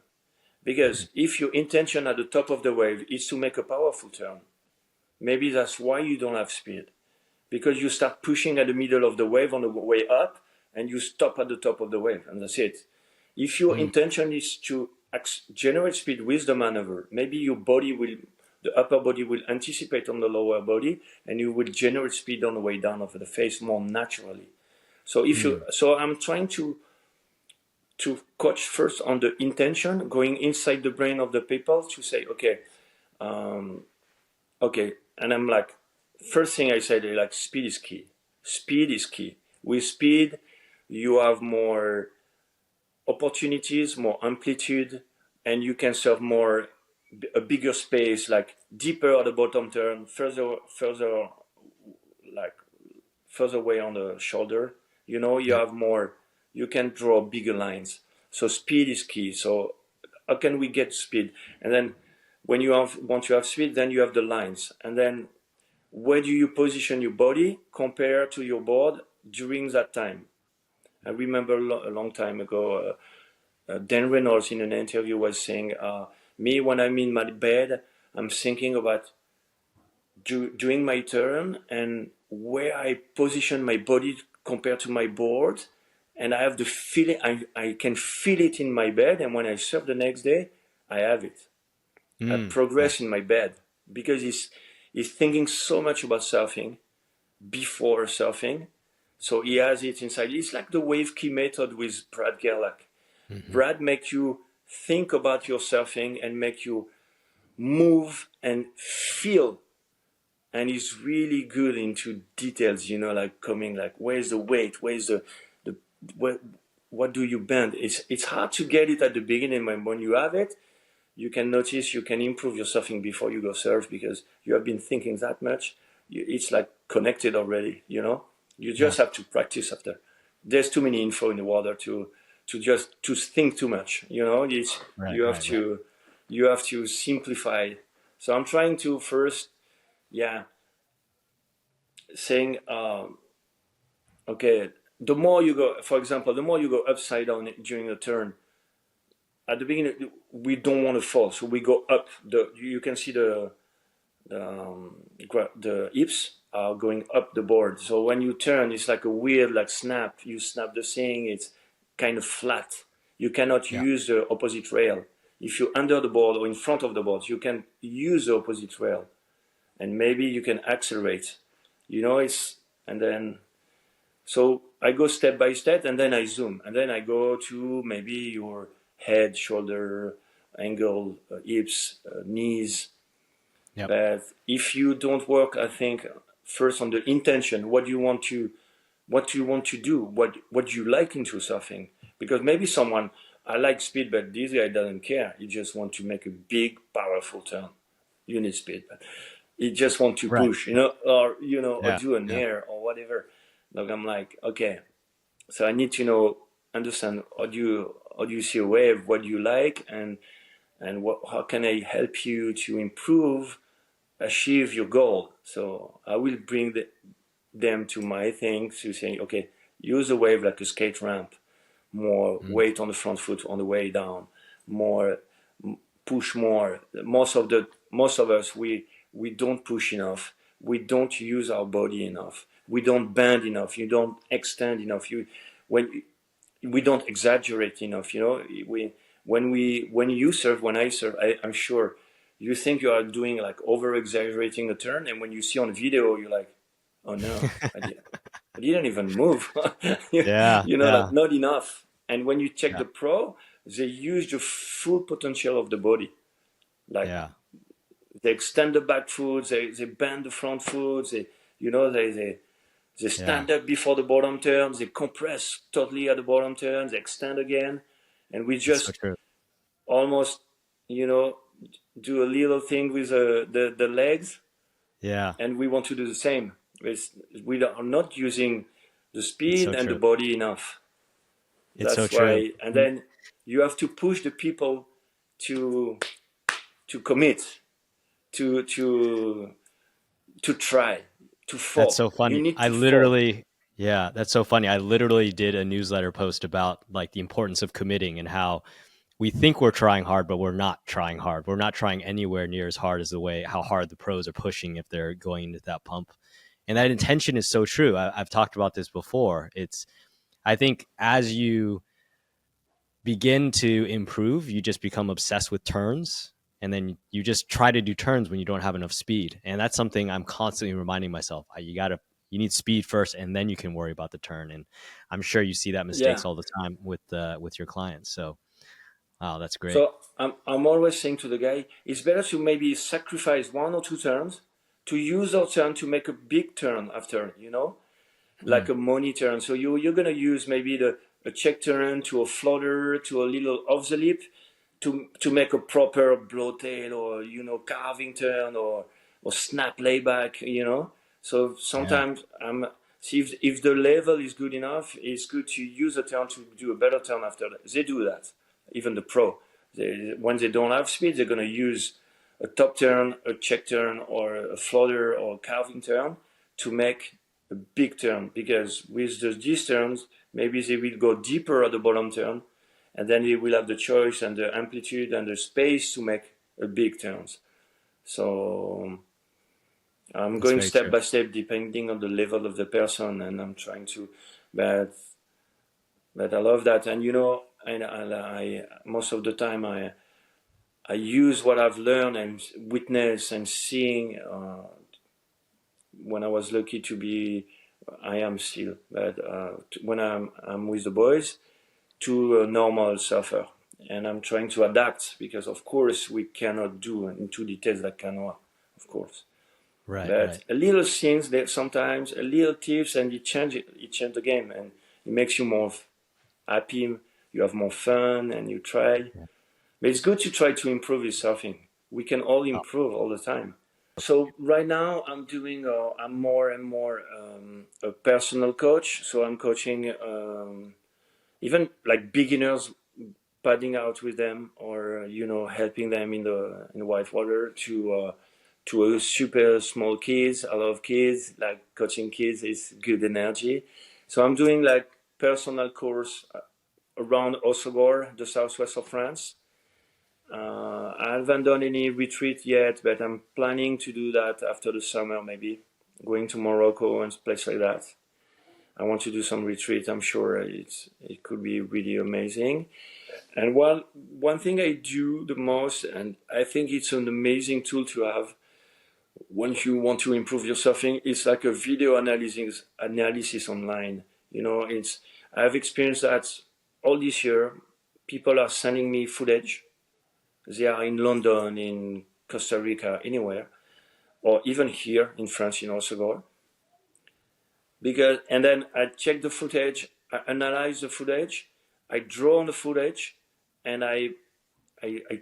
Because if your intention at the top of the wave is to make a powerful turn, maybe that's why you don't have speed. Because you start pushing at the middle of the wave on the way up, and you stop at the top of the wave, and that's it. If your intention is to generate speed with the maneuver, maybe the upper body will anticipate on the lower body, and you will generate speed on the way down of the face more naturally. So so I'm trying to coach first on the intention, going inside the brain of the people to say, okay, and I'm like, first thing I said, like, speed is key. Speed is key. With speed, you have more opportunities, more amplitude, and you can serve a bigger space, like deeper at the bottom turn, further away on the shoulder. You know, you have more, you can draw bigger lines. So speed is key. So how can we get speed? And then once you have speed, then you have the lines. And then where do you position your body compared to your board during that time? I remember a long time ago, Dan Reynolds in an interview was saying, me, when I'm in my bed, I'm thinking about doing my turn and where I position my body compared to my board. And I have the feeling, I can feel it in my bed. And when I surf the next day, I have it. I progress in my bed, because he's thinking so much about surfing before surfing. So he has it inside. It's like the wave key method with Brad Gerlach. Brad makes you think about your surfing and make you move and feel. And he's really good into details, you know, like coming, like, where's the weight? Where's what do you bend? It's hard to get it at the beginning, but when you have it, you can notice you can improve your surfing before you go surf, because you have been thinking that much. It's like connected already, you know? You just have to practice after. there's too many info in the water to just to think too much. You know, Right, you have right, right. to you have to simplify. So I'm trying to first, yeah, saying, okay, the more you go, for example, the more you go upside down during the turn, at the beginning we don't want to fall, so we go up. You can see the hips are going up the board. So when you turn, it's like a weird like snap. You snap the thing. It's kind of flat. You cannot Yeah, use the opposite rail. If you're under the board or in front of the board, you can use the opposite rail, and maybe you can accelerate. You know, it's and then so I go step by step, and then I zoom, and then I go to maybe your head, shoulder, angle, hips, knees. yep, But if you don't work, I think first on the intention, what you want to do, what you like into surfing, because maybe someone I like speed, but this guy doesn't care. He just want to make a big, powerful turn. You need speed, but he just want to right, push, you know, or or yeah, do a yeah, nair or whatever. Like I'm like, okay, so I need to know, understand how do you see a wave, what do you like, and how can I help you to improve, achieve your goal. So I will bring them to my thing to say, okay, use a wave like a skate ramp, more mm, weight on the front foot on the way down, more push more. Most of us we don't push enough. We don't use our body enough. We don't bend enough. You don't extend enough. When we don't exaggerate enough. You know, when you serve, when I serve, I'm sure you think you are doing like over exaggerating a turn, and when you see on video, you're like, oh no, I didn't even move. yeah, You know, like yeah, not enough. And when you check yeah, the pro, they use the full potential of the body. Like yeah, they extend the back foot, they bend the front foot, they yeah. stand up before the bottom turn, they compress totally at the bottom turn, they extend again, and we It's so just true. almost, you know, do a little thing with the legs, Yeah, and we want to do the same. We are not using the it's so speed and the true. body enough. It's so That's true. why, and then you have to push the people to commit, to to to try, to That's fall. so You funny. need to fall. Yeah, that's so funny. I literally did a newsletter post about like the importance of committing and how we think we're trying hard, but we're not trying hard. We're not trying anywhere near as hard as the way how hard the pros are pushing if they're going into that pump. And that intention is so true. I've talked about this before. I think as you begin to improve, you just become obsessed with turns. And then you just try to do turns when you don't have enough speed. And that's something I'm constantly reminding myself. You need speed first, and then you can worry about the turn. And I'm sure you see that Yeah. mistakes all the time with your clients. So, wow, that's great. So I'm always saying to the guy, it's better to maybe sacrifice one or two turns to use our turn to make a big turn after, you know, like Mm, a money turn. So you're gonna use maybe a check turn to a floater to a little off the lip to make a proper blow tail or carving turn or snap layback, you know. So yeah, sometimes I'm see if the level is good enough, it's good to use a turn to do a better turn after that. They do that, even the pro. When they don't have speed, they're gonna use a top turn, a check turn, or a floater or a carving turn to make a big turn. Because with these turns, maybe they will go deeper at the bottom turn, and then they will have the choice and the amplitude and the space to make a big turns. So I'm that's going very step true. by step depending on the level of the person, and I'm trying to, but I love that, and and I most of the time I use what I've learned and witnessed and seeing when I was lucky to be, I am still, but when I'm with the boys to a normal surfer. And I'm trying to adapt because, of course, we cannot do into details like Kanoa, of course. Right, But right. a little things that sometimes a little tips and it change the game and it makes you more happy. You have more fun and you try. Yeah. But it's good to try to improve your surfing. We can all Oh, improve all the time. So right now I'm more and more a personal coach. So I'm coaching even like beginners, padding out with them, or helping them in the white water to a super small kids. I love kids. Like coaching kids is good energy. So I'm doing like personal course around Osogor, the southwest of France. I haven't done any retreat yet, but I'm planning to do that after the summer, maybe going to Morocco and place like that. I want to do some retreat. I'm sure it could be really amazing. And one thing I do the most, and I think it's an amazing tool to have when you want to improve your surfing, is like a video analysis online. It's I've experienced that all this year. People are sending me footage. They are in London, in Costa Rica, anywhere, or even here in France, in Osogor. And then I check the footage, I analyze the footage, I draw on the footage, and I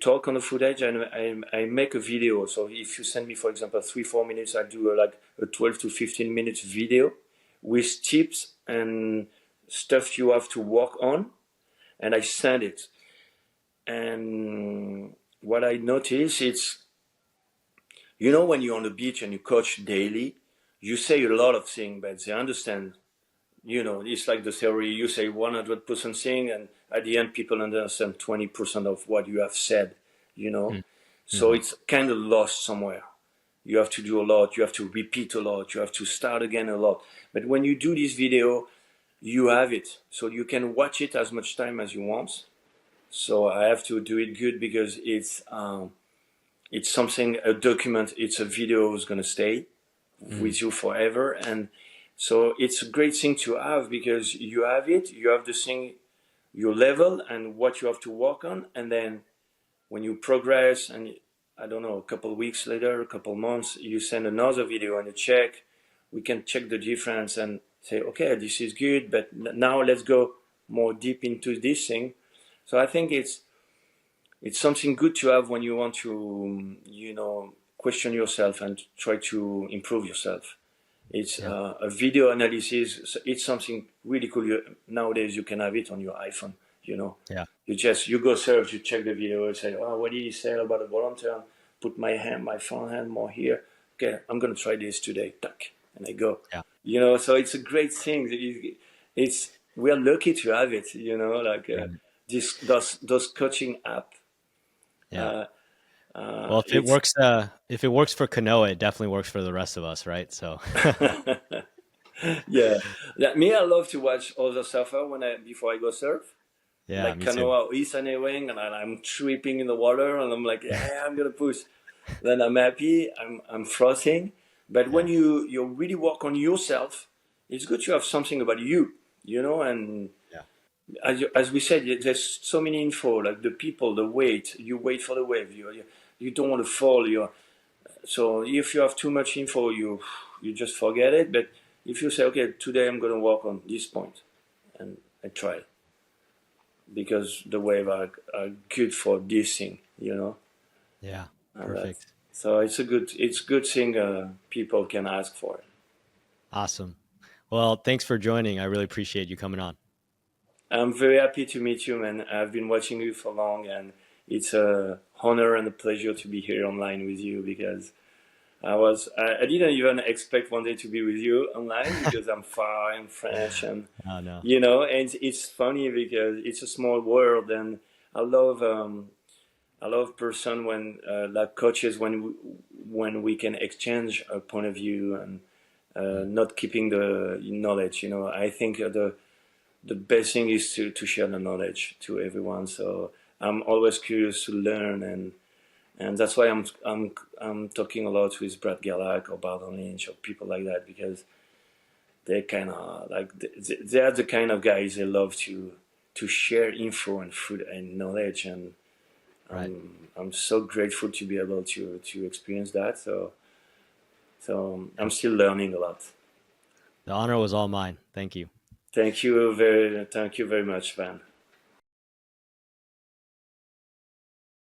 talk on the footage, and I make a video. So if you send me, for example, 3-4 minutes, I do like a 12 to 15 minutes video with tips and stuff you have to work on, and I send it. And what I notice, it's, when you're on the beach and you coach daily, you say a lot of things, but they understand. It's like the theory, you say 100% thing, and at the end, people understand 20% of what you have said, So it's kind of lost somewhere. You have to do a lot, you have to repeat a lot, you have to start again a lot. But when you do this video, you have it. So you can watch it as much time as you want. So I have to do it good because it's something, a document, it's a video is going to stay with you forever. And so it's a great thing to have because you have it, you have the thing, your level and what you have to work on. And then when you progress and I don't know, a couple of weeks later, a couple of months, you send another video and you check, we can check the difference and say, okay, this is good, but now let's go more deep into this thing. So I think it's something good to have when you want to, question yourself and try to improve yourself. It's a video analysis. It's something really cool. Nowadays, you can have it on your iPhone. Yeah. You go surf, you check the video, and say, oh, what did he say about the bottom turn? Put my front hand more here. Okay, I'm gonna try this today. Tuck, and I go. Yeah. So it's a great thing. We are lucky to have it. Those coaching app. Yeah. Well, if it works for Kanoa, it definitely works for the rest of us, right? So yeah. Me, I love to watch other surfer before I go surf. yeah, Like me too. Kanoa Igarashi, and I'm tripping in the water, and I'm like, yeah, I'm gonna push. Then I'm happy. I'm frothing. But when you really work on yourself, it's good to have something about you, and as we said, there's so many info, like the people, the weight. You wait for the wave. You don't want to fall. So if you have too much info, you just forget it. But if you say, okay, today I'm going to work on this point, and I try, because the wave are good for this thing, Yeah. Perfect. So it's good thing people can ask for it. Awesome. Well, thanks for joining. I really appreciate you coming on. I'm very happy to meet you, man. I've been watching you for long, and it's a honor and a pleasure to be here online with you because I didn't even expect one day to be with you online because I'm far in French and Oh, no. and it's funny because it's a small world, and I love person when like coaches when we can exchange a point of view and not keeping the knowledge. I think the best thing is to share the knowledge to everyone. So I'm always curious to learn, and that's why I'm talking a lot with Brad Gerlach or Bardon Lynch or people like that, because they kind of like they are the kind of guys they love to share info and food and knowledge, and I'm so grateful to be able to experience that. So I'm still learning a lot. The honor was all mine. Thank you. Thank you very much, Van.